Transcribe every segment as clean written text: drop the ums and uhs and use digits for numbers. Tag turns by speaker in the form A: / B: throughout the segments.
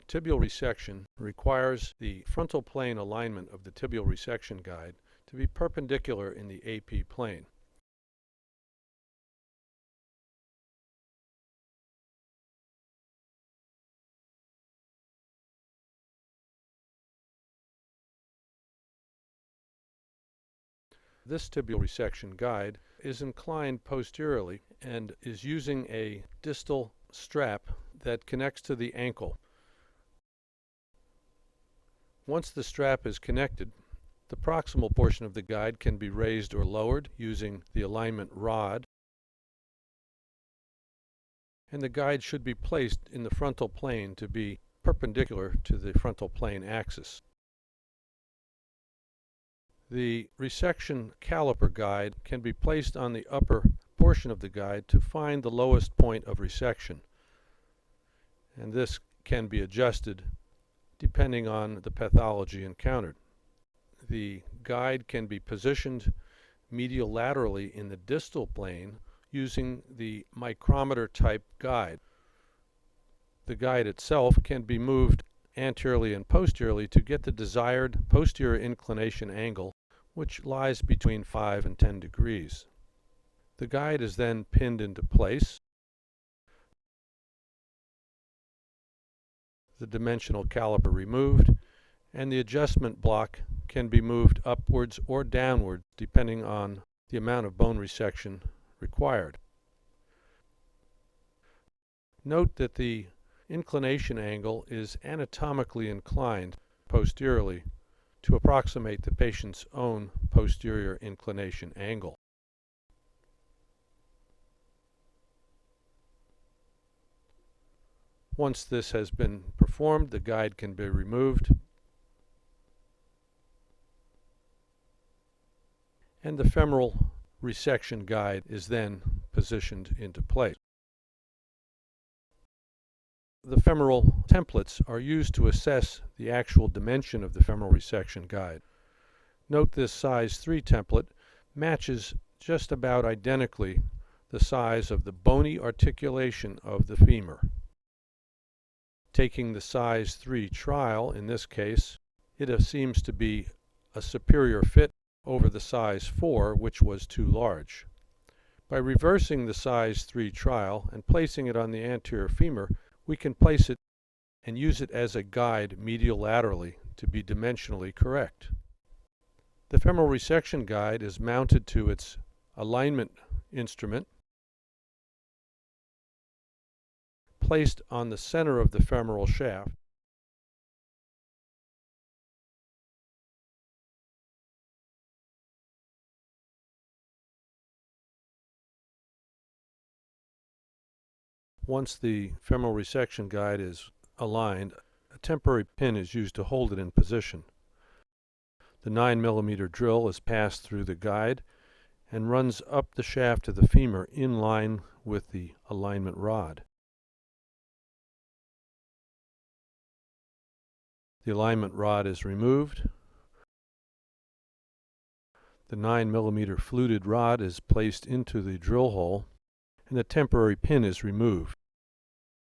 A: Tibial resection requires the frontal plane alignment of the tibial resection guide to be perpendicular in the AP plane. This tibial resection guide is inclined posteriorly and is using a distal strap that connects to the ankle. Once the strap is connected, the proximal portion of the guide can be raised or lowered using the alignment rod, and the guide should be placed in the frontal plane to be perpendicular to the frontal plane axis. The resection caliper guide can be placed on the upper portion of the guide to find the lowest point of resection, and this can be adjusted depending on the pathology encountered. The guide can be positioned medial laterally in the distal plane using the micrometer type guide. The guide itself can be moved anteriorly and posteriorly to get the desired posterior inclination angle, which lies between 5 and 10 degrees. The guide is then pinned into place. The dimensional caliper removed, and the adjustment block can be moved upwards or downwards depending on the amount of bone resection required. Note that the inclination angle is anatomically inclined posteriorly to approximate the patient's own posterior inclination angle. Once this has been performed, the guide can be removed, and the femoral resection guide is then positioned into place. The femoral templates are used to assess the actual dimension of the femoral resection guide. Note this size 3 template matches just about identically the size of the bony articulation of the femur. Taking the size 3 trial, in this case, it seems to be a superior fit over the size 4, which was too large. By reversing the size 3 trial and placing it on the anterior femur, we can place it and use it as a guide medial laterally to be dimensionally correct. The femoral resection guide is mounted to its alignment instrument, placed on the center of the femoral shaft. Once the femoral resection guide is aligned, a temporary pin is used to hold it in position. The 9mm drill is passed through the guide and runs up the shaft of the femur in line with the alignment rod. The alignment rod is removed. The 9mm fluted rod is placed into the drill hole, and the temporary pin is removed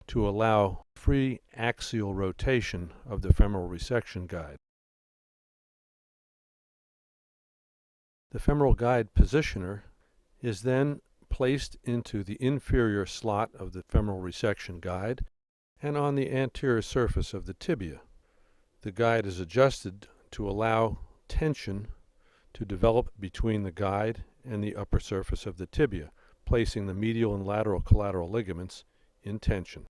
A: to allow free axial rotation of the femoral resection guide. The femoral guide positioner is then placed into the inferior slot of the femoral resection guide and on the anterior surface of the tibia. The guide is adjusted to allow tension to develop between the guide and the upper surface of the tibia, placing the medial and lateral collateral ligaments in tension.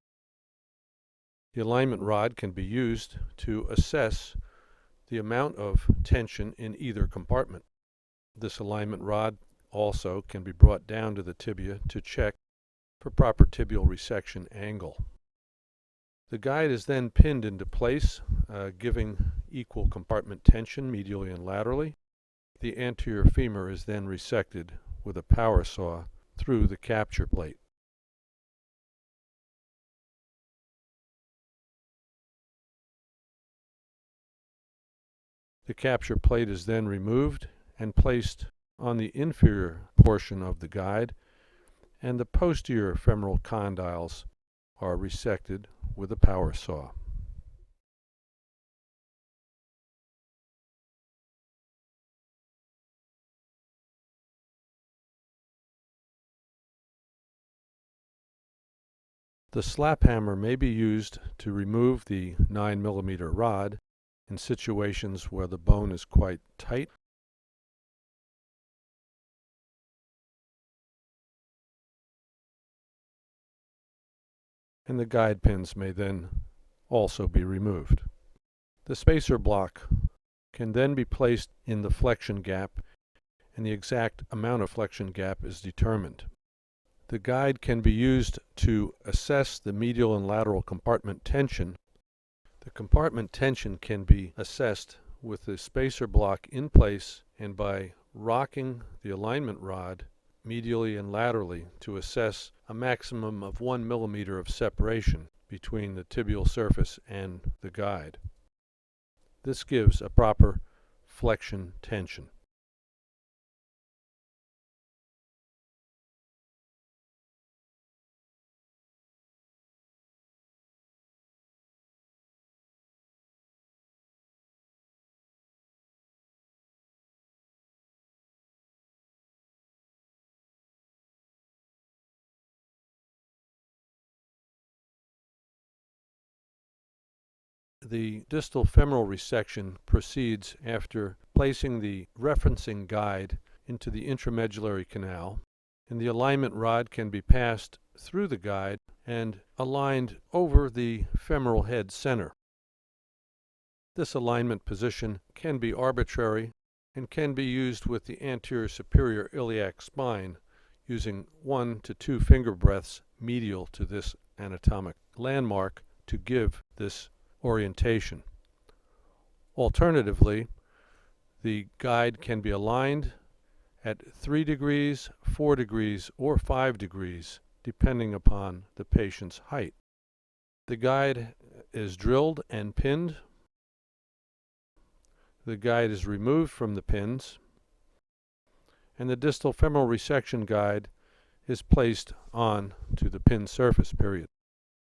A: The alignment rod can be used to assess the amount of tension in either compartment. This alignment rod also can be brought down to the tibia to check for proper tibial resection angle. The guide is then pinned into place, giving equal compartment tension medially and laterally. The anterior femur is then resected with a power saw through the capture plate. The capture plate is then removed and placed on the inferior portion of the guide, and the posterior femoral condyles are resected with a power saw. The slap hammer may be used to remove the 9mm rod in situations where the bone is quite tight. And the guide pins may then also be removed. The spacer block can then be placed in the flexion gap, and the exact amount of flexion gap is determined. The guide can be used to assess the medial and lateral compartment tension. The compartment tension can be assessed with the spacer block in place and by rocking the alignment rod medially and laterally to assess a maximum of 1 millimeter of separation between the tibial surface and the guide. This gives a proper flexion tension. The distal femoral resection proceeds after placing the referencing guide into the intramedullary canal, and the alignment rod can be passed through the guide and aligned over the femoral head center. This alignment position can be arbitrary and can be used with the anterior superior iliac spine using 1 to 2 finger breaths medial to this anatomic landmark to give this orientation. Alternatively, the guide can be aligned at 3 degrees, 4 degrees, or 5 degrees, depending upon the patient's height. The guide is drilled and pinned. The guide is removed from the pins, and the distal femoral resection guide is placed on to the pin surface period.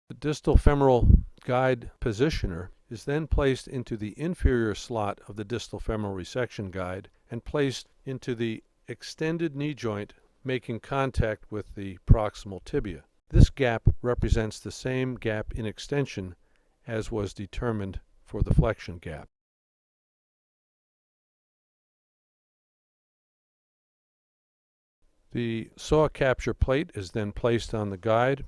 A: The distal femoral guide positioner is then placed into the inferior slot of the distal femoral resection guide and placed into the extended knee joint, making contact with the proximal tibia. This gap represents the same gap in extension as was determined for the flexion gap. The saw capture plate is then placed on the guide,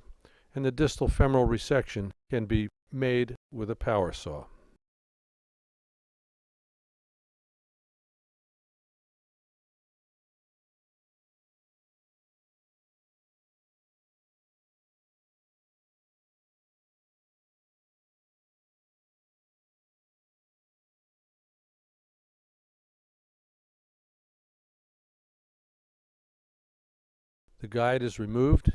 A: and the distal femoral resection can be made with a power saw. The guide is removed.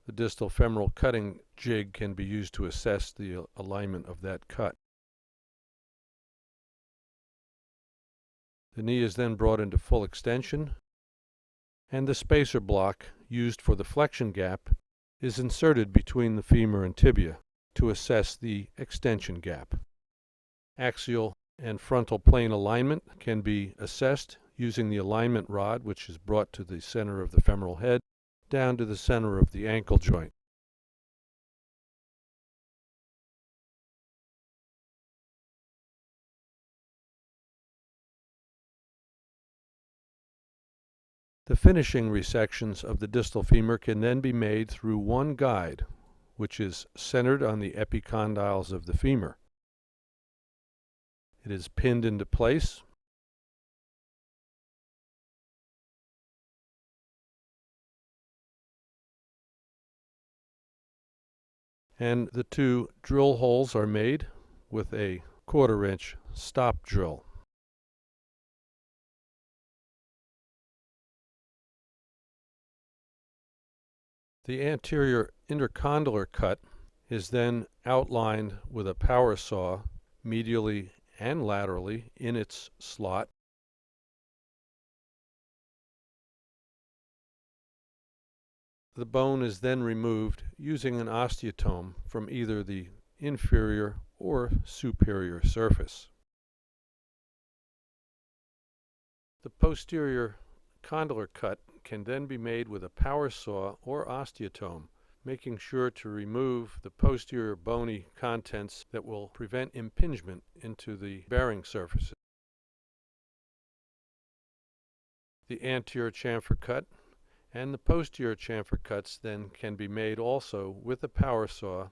A: The distal femoral cutting jig can be used to assess the alignment of that cut. The knee is then brought into full extension, and the spacer block used for the flexion gap is inserted between the femur and tibia to assess the extension gap. Axial and frontal plane alignment can be assessed using the alignment rod, which is brought to the center of the femoral head down to the center of the ankle joint. The finishing resections of the distal femur can then be made through one guide, which is centered on the epicondyles of the femur. It is pinned into place. And the 2 drill holes are made with a 1/4 inch stop drill. The anterior intercondylar cut is then outlined with a power saw medially and laterally in its slot. The bone is then removed using an osteotome from either the inferior or superior surface. The posterior condylar cut can then be made with a power saw or osteotome, making sure to remove the posterior bony contents that will prevent impingement into the bearing surfaces. The anterior chamfer cut and the posterior chamfer cuts then can be made also with a power saw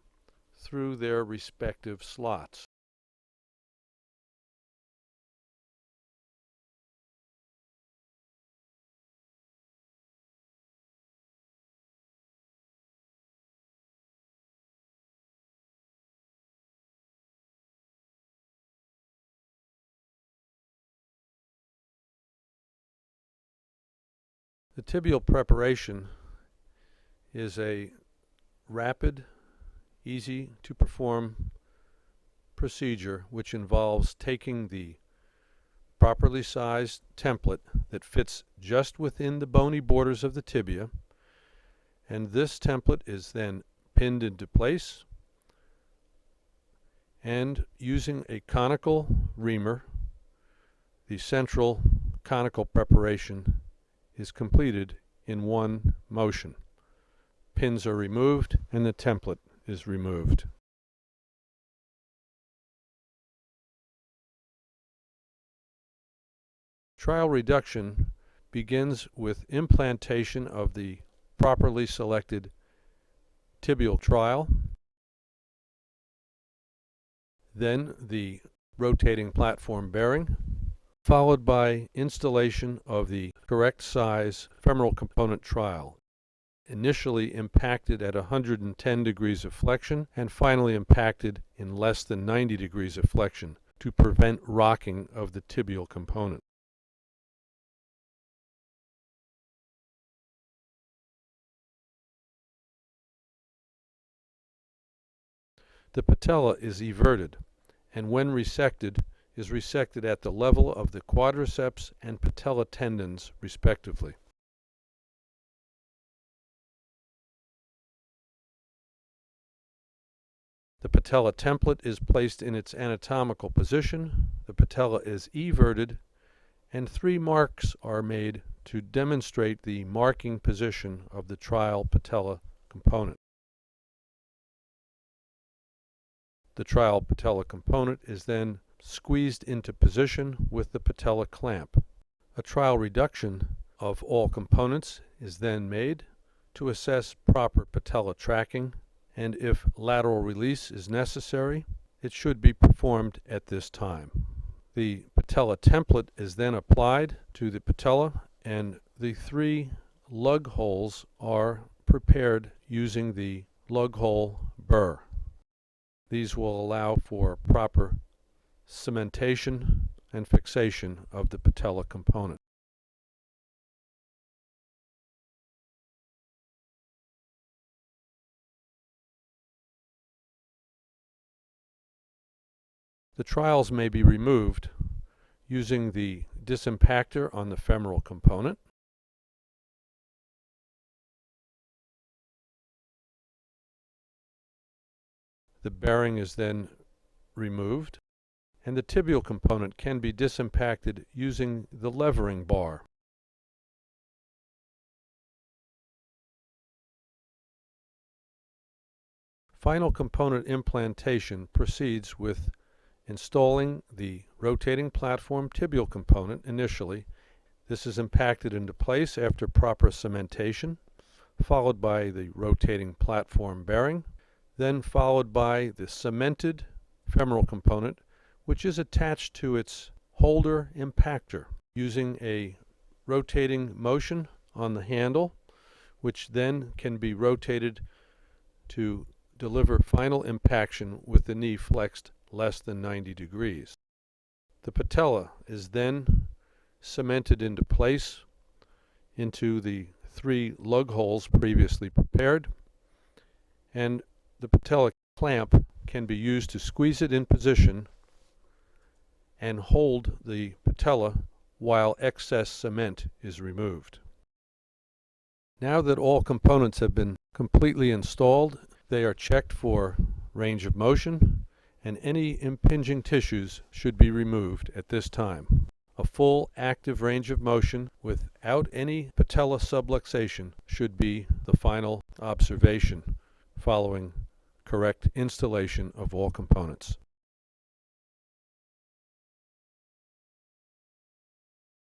A: through their respective slots. The tibial preparation is a rapid, easy to perform procedure which involves taking the properly sized template that fits just within the bony borders of the tibia, and this template is then pinned into place, and using a conical reamer, the central conical preparation is completed in one motion. Pins are removed and the template is removed. Trial reduction begins with implantation of the properly selected tibial trial, then the rotating platform bearing, followed by installation of the correct size femoral component trial, initially impacted at 110 degrees of flexion and finally impacted in less than 90 degrees of flexion to prevent rocking of the tibial component. The patella is everted, and when resected, is resected at the level of the quadriceps and patella tendons, respectively. The patella template is placed in its anatomical position, the patella is everted, and 3 marks are made to demonstrate the marking position of the trial patella component. The trial patella component is then squeezed into position with the patella clamp. A trial reduction of all components is then made to assess proper patella tracking, and if lateral release is necessary, it should be performed at this time. The patella template is then applied to the patella, and the 3 lug holes are prepared using the lug hole burr. These will allow for proper cementation and fixation of the patella component. The trials may be removed using the disimpactor on the femoral component, the bearing is then removed, and the tibial component can be disimpacted using the levering bar. Final component implantation proceeds with installing the rotating platform tibial component initially. This is impacted into place after proper cementation, followed by the rotating platform bearing, then followed by the cemented femoral component, which is attached to its holder impactor using a rotating motion on the handle, which then can be rotated to deliver final impaction with the knee flexed less than 90 degrees. The patella is then cemented into place into the 3 lug holes previously prepared, and the patella clamp can be used to squeeze it in position and hold the patella while excess cement is removed. Now that all components have been completely installed, they are checked for range of motion, and any impinging tissues should be removed at this time. A full active range of motion without any patella subluxation should be the final observation following correct installation of all components.